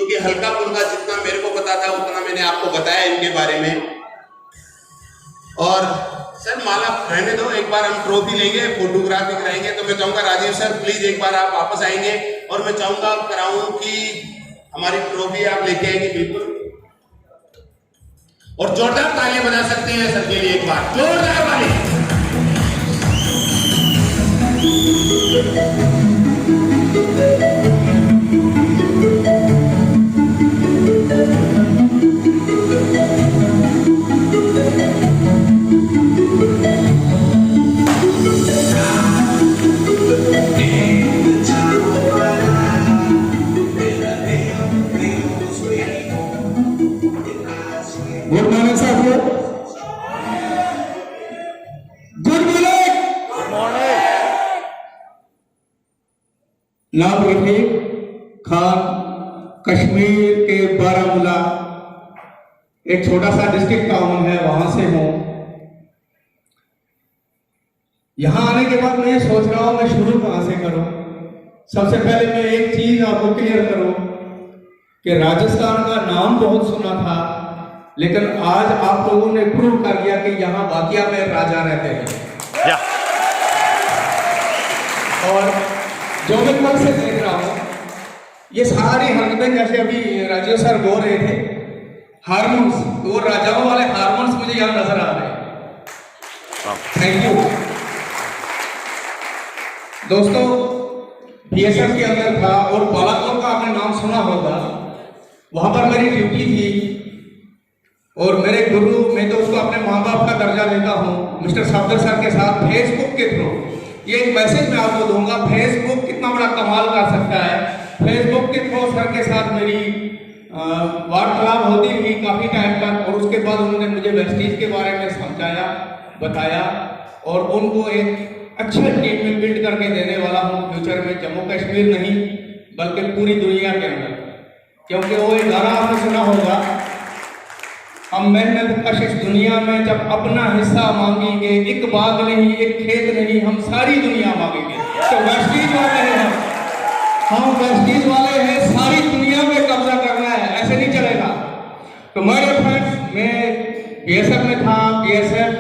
क्योंकि हल्का फुल्का जितना मेरे को पता था उतना मैंने आपको बताया इनके बारे में। और सर माला रहने दो, एक बार हम ट्रॉफी लेंगे, फोटोग्राफी कराएंगे। तो मैं चाहूंगा राजीव सर प्लीज एक बार आप वापस आएंगे और मैं चाहूंगा कराऊं कि हमारी ट्रॉफी आप लेके आएंगे बिल्कुल। और जोरदार तालियां बजा सकते हैं सर के लिए, एक बार जोरदार वाली। गुड मॉर्निंग साहब, गुड मॉर्निंग। नाम रफीक खान, कश्मीर के बारामूला, एक छोटा सा डिस्ट्रिक्ट टाउन है, वहां से हूं। यहां आने के बाद मैं ये सोच रहा हूं मैं शुरू कहां से करूं। सबसे पहले मैं एक चीज आपको क्लियर करूं कि राजस्थान का नाम बहुत सुना था, लेकिन आज आप लोगों ने प्रूव कर दिया कि यहाँ वाकया में राजा रहते हैं। और जो मैं कल से देख रहा हूँ ये सारी हरकतें, जैसे अभी राजीव सर बोल रहे थे हार्मोन्स, तो वो राजाओं वाले हार्मोन्स मुझे यहाँ नजर आ रहे हैं। थैंक यू दोस्तों। बीएसएफ के अंदर था और बालाकोट का आपने नाम सुना होगा, वहां पर मेरी ड्यूटी थी। और मेरे गुरु, मैं तो उसको अपने माँ बाप का दर्जा देता हूँ, मिस्टर सफदर सर के साथ फेसबुक के थ्रू ये एक मैसेज मैं आपको दूंगा। फेसबुक कितना बड़ा कमाल कर सकता है। फेसबुक के थ्रू सर के साथ मेरी वार्तालाप होती रही काफी टाइम तक, और उसके बाद उन्होंने मुझे वेस्टीज के बारे में समझाया, बताया, और उनको एक अच्छा टीम में बिल्ड करके देने वाला हूँ फ्यूचर में, जम्मू कश्मीर नहीं बल्कि पूरी दुनिया के अंदर। क्योंकि वो एक गाना आपने सुना होगा, हम मेहनत कश इस दुनिया में जब अपना हिस्सा मांगेंगे, एक बाग नहीं एक खेत नहीं हम सारी दुनिया मांगेंगे। तो वेस्टीज वाले हैं हम, वेस्टीज वाले हैं, सारी दुनिया में कब्जा करना है, ऐसे नहीं चलेगा। तो मेरे फ्रेंड्स, मैं बीएसएफ में था। बीएसएफ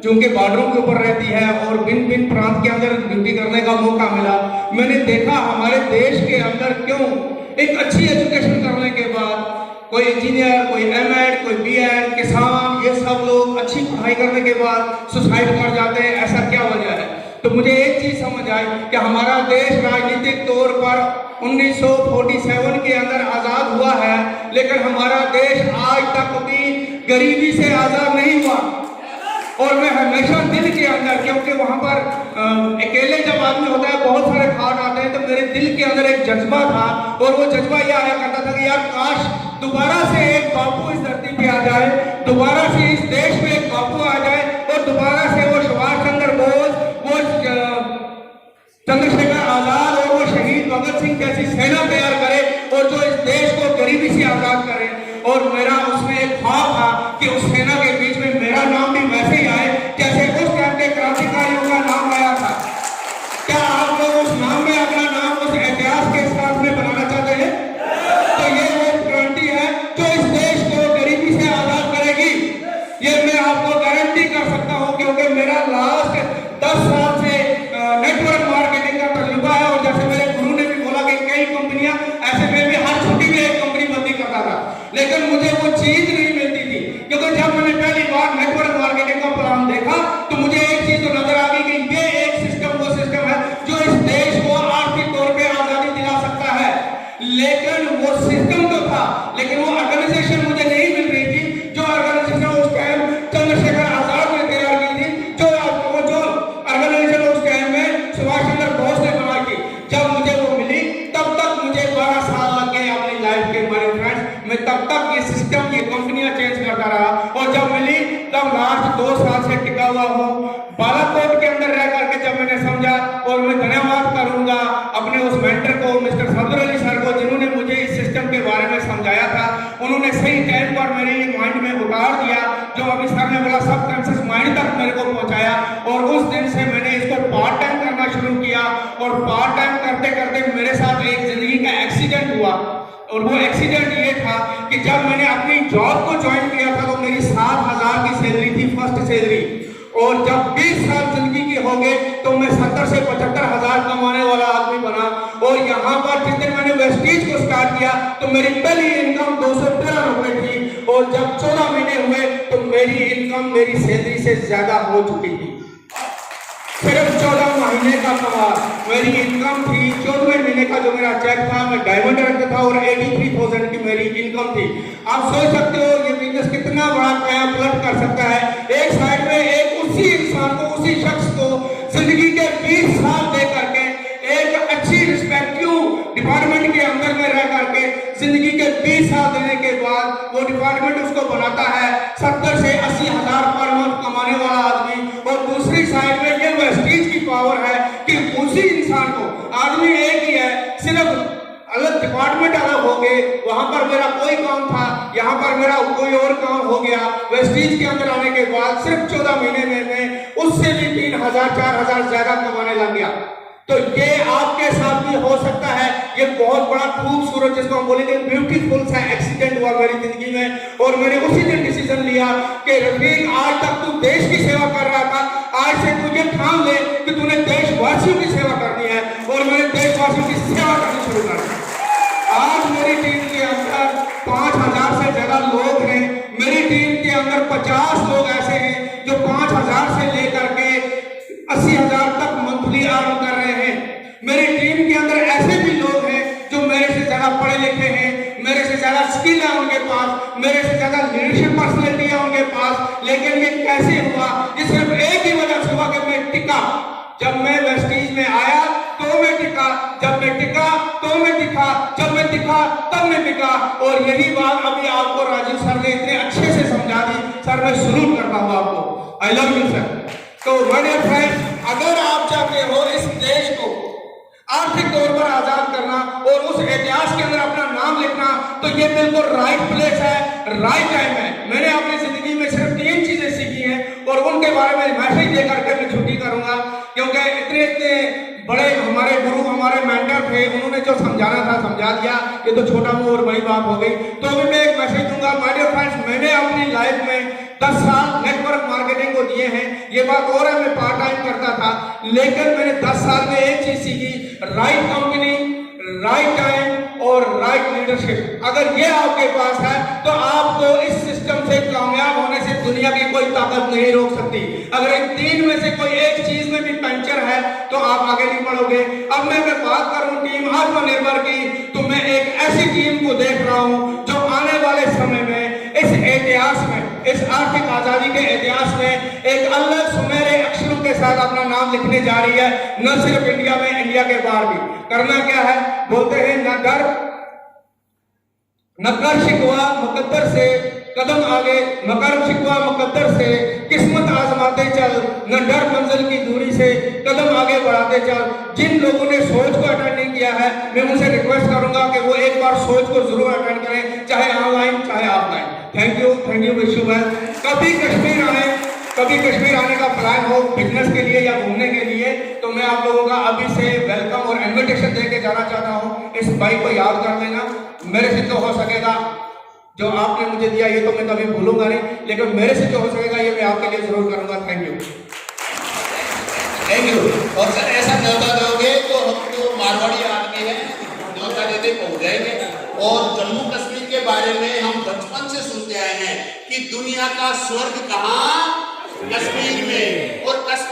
चूंकि बॉर्डरों के ऊपर रहती है और भिन्न भिन्न प्रांत के अंदर ड्यूटी करने का मौका मिला, मैंने देखा हमारे देश के अंदर क्यों एक अच्छी एजुकेशन करने के बाद कोई इंजीनियर, कोई एमएड, कोई बीएड, किसान, ये सब लोग अच्छी पढ़ाई करने के बाद सुसाइड कर जाते हैं। ऐसा क्या वजह है? तो मुझे एक चीज समझ आई कि हमारा देश राजनीतिक तौर पर 1947 के अंदर आजाद हुआ है, लेकिन हमारा देश आज तक भी गरीबी से आजाद नहीं हुआ। और मैं हमेशा दिल के अंदर, क्योंकि वहां पर अकेले जब आदमी होता है बहुत सारे थाट आते हैं, तो मेरे दिल के अंदर एक जज्बा था, और वो जज्बा यह आया करता था कि यार काश दोबारा से एक बापू इस धरती पे आ जाए, दोबारा से इस देश में एक बापू आ जाए, और दोबारा से वो सुभाष चंद्र बोस, वो चंद्रशेखर आजाद और वो शहीद भगत सिंह जैसी सेना तैयार करे, और जो इस देश को गरीबी से आजाद करे। और मेरा उसमें एक ख्वाब था कि उस सेना के बीच में मेरा नाम भी वैसे ही आए जैसे उस टाइम के क्रांतिकारियों का नाम आया था। क्या आप लोग उस नाम में अपना नाम उस इतिहास के साथ में बनाना चाहते हैं? तो ये वो क्रांति है जो इस देश को गरीबी से आजाद करेगी, ये मैं आपको गारंटी कर सकता हूँ, क्योंकि मेरा लास्ट 10 साल से नेटवर्क मार्केटिंग का तजुर्बा है। और जैसे मेरे गुरु ने भी बोला कि कई कंपनियां, ऐसे में भी हर छुट्टी में एक कंपनी बंदी करता था, लेकिन मुझे वो चीज नहीं मिलती थी। क्योंकि जब मैंने पहली बार नेटवर्क मार्केटिंग का प्लान देखा तो मुझे एक चीज तो नजर आ गई कि ये एक सिस्टम वो सिस्टम है जो इस देश को आर्थिक तौर पे आजादी दिला सकता है। लेकिन वो सिस्टम तो था, लेकिन वो ऑर्गेनाइजेशन मुझे नहीं मिल रही थी, जो ऑर्गेनाइजेशन उस टाइम चंद्रशेखर आजाद ने तैयार की थी, जो ऑर्गेनाइजेशन उस टाइम में सुभाष चंद्र बोस ने बनाई थी। जब मुझे वो मिली तब तक मुझे 12 साल लग गए अपनी लाइफ के। मेरे फ्रेंड्स, मैं तब तक ये सिस्टम, ये कंपनियां चेंज करता रहा, और जब मिली तब लास्ट 2 साल से टिका हुआ हूँ। बालाकोट के अंदर रह करके जब मैंने समझा, और मैं धन्यवाद करूंगा अपने उस मेंटर को, मिस्टर सफदर अली सर को, जिन्होंने मुझे इस सिस्टम के बारे में समझाया था। उन्होंने सही टाइम पर मेरे माइंड में उतार दिया जो अभी सर ने बोला सब कॉन्शियस माइंड तक मेरे को पहुंचाया। और उस दिन से मैंने इसको पार्ट टाइम करना शुरू किया और पार्ट टाइम करते करते मेरे साथ एक जिंदगी का एक्सीडेंट हुआ। और वो एक्सीडेंट ये था कि जब मैंने अपनी जॉब को ज्वाइन किया था तो मेरी 7,000 की सैलरी थी, फर्स्ट सैलरी। और जब 20 साल जिंदगी के हो गए तो मैं 70 से 75,000 कमाने वाला आदमी बना। और यहाँ पर जिस दिन मैंने वेस्टीज को स्टार्ट किया तो मेरी पहली इनकम 213 रुपए थी। और जब 14 महीने हुए तो मेरी इनकम मेरी सैलरी से ज्यादा हो चुकी थी। सिर्फ 14 महीने का कमाल मेरी इनकम थी। 14वें महीने का जो मेरा चेक था मैं डायमंड रखता था और 83,000 की मेरी इनकम थी। आप सोच सकते हो ये बिजनेस कितना बड़ा काया पलट कर सकता है। एक साइड में एक उसी इंसान को, उसी शख्स को जिंदगी के 20 साल दे करके एक अच्छी रिस्पेक्टिव डिपार्टमेंट के अंदर में रह करके जिंदगी के 20 साल देने के बाद वो डिपार्टमेंट उसको बनाता है 70 से 80,000 पर मंथ कमाने वाला आदमी। और दूसरी साइड में ये वेस्टीज की पावर है कि उसी इंसान को, आदमी एक ही है, सिर्फ अलग डिपार्टमेंट अलग हो गए। वहां पर मेरा कोई काम था, यहाँ पर मेरा कोई और काम हो गया। वेस्टीज के अंदर आने के बाद सिर्फ 14 महीने में मैं उससे भी 3,000 4,000 ज्यादा कमाने लग गया। तो ये आपके साथ भी हो सकता है। ये बहुत बड़ा खूबसूरत, जिसको हम बोलेंगे ब्यूटीफुल सा एक्सीडेंट हुआ मेरी जिंदगी में। और मैंने उसी दिन डिसीजन लिया कि रफीक आज तक तू देश की सेवा कर रहा था, आज से तुझे ठान ले कि तूने देशवासियों की सेवा करनी है। और मैंने देशवासियों की सेवा करनी शुरू कर दी। आज मेरी टीम के अंदर 5,000 से ज्यादा लोग हैं। मेरी टीम के अंदर 50 लोग ऐसे हैं जो 5,000 से लेकर के 80,000 तक मंथली अर्न कर रहे हैं। मेरी टीम के अंदर ऐसे भी लोग हैं जो मेरे से ज्यादा पढ़े लिखे हैं, मेरे से ज्यादा स्किल है उनके पास, मेरे से ज्यादा लीडरशिप पर्सनैलिटी है उनके पास। लेकिन ये कैसे हुआ? ये सिर्फ एक ही वजह से हुआ कि मैं टिका। जब मैं वेस्टीज में आया तो मैं टिका, जब मैं टिका तो मैं दिखा, जब मैं दिखा तब मैं टिका। और यही बात अभी आपको राजीव सर ने इतने अच्छे से समझा दी। सर मैं सलूट करता हूँ आपको। I love you sir. तो माय डियर फ्रेंड्स, अगर आप चाहते हो इस देश को आर्थिक तौर पर आजाद करना और उस इतिहास के अंदर अपना नाम लिखना, तो ये बिल्कुल राइट प्लेस है, राइट टाइम है। मैंने अपनी जिंदगी में सिर्फ 3 चीजें सीखी हैं और उनके बारे में मैसेज देकर के मैं छुट्टी करूंगा, क्योंकि इतने इतने बड़े हमारे गुरु, हमारे मेंटर थे, उन्होंने जो समझाना था समझा दिया। ये तो छोटा मुंह और बड़ी बात हो गई। तो अभी मैं एक मैसेज दूंगा। माय डियर फ्रेंड्स, मैंने अपनी लाइफ में 10 साल नेटवर्क मार्केटिंग को दिए हैं। ये बात और है, मैं पार्ट टाइम करता था, लेकिन मैंने 10 साल में एक चीज सीखी, राइट कंपनी, राइट टाइम और राइट लीडरशिप। अगर ये आपके पास है तो आपको इस सिस्टम से कामयाब होने से दुनिया की कोई ताकत नहीं रोक सकती। अगर इन 3 में से कोई एक चीज में भी पंचर है तो आप आगे नहीं बढ़ोगे। अब मैं बात करूं टीम आत्मनिर्भर की, तो मैं एक ऐसी टीम को देख रहा हूं जो आने वाले समय में इस इतिहास में, इस आर्थिक आजादी के इतिहास में एक अलग सुनहरे अक्षरों के साथ अपना नाम लिखने जा रही है। न सिर्फ इंडिया में, इंडिया के बाहर भी। करना क्या है? बोलते हैं न डर न कर शिकवा मुकद्दर से, कदम आगे न कर शिकवा मुकद्दर से, किस्मत आजमाते चल, न डर मंजिल की दूरी से, कदम आगे बढ़ाते चल। जिन लोगों ने सोच को अटेंड नहीं किया है, मैं उनसे रिक्वेस्ट करूंगा कि वो एक बार सोच को जरूर अटेंड करें, चाहे ऑनलाइन चाहे offline. Thank you, wish you well. कभी कश्मीर आने का प्लान हो बिजनेस के लिए या घूमने के लिए, तो मैं आप लोगों का अभी से वेलकम और इन्विटेशन देके जाना चाहता हूँ। इस बाइक को याद कर लेना। मेरे से जो हो सकेगा, जो आपने मुझे दिया ये तो मैं कभी भूलूंगा नहीं, लेकिन मेरे से जो हो सकेगा ये मैं आपके लिए जरूर करूंगा। Thank you. और सर ऐसा न्योता दोगे तो हम तो मारवाड़ी आदमी हैं, न्योता देते पहुंच जाएंगे। और जम्मू कश्मीर के बारे में हम बचपन से सुनते आए हैं कि दुनिया का स्वर्ग कहाँ? कश्मीर में। और कश्मीर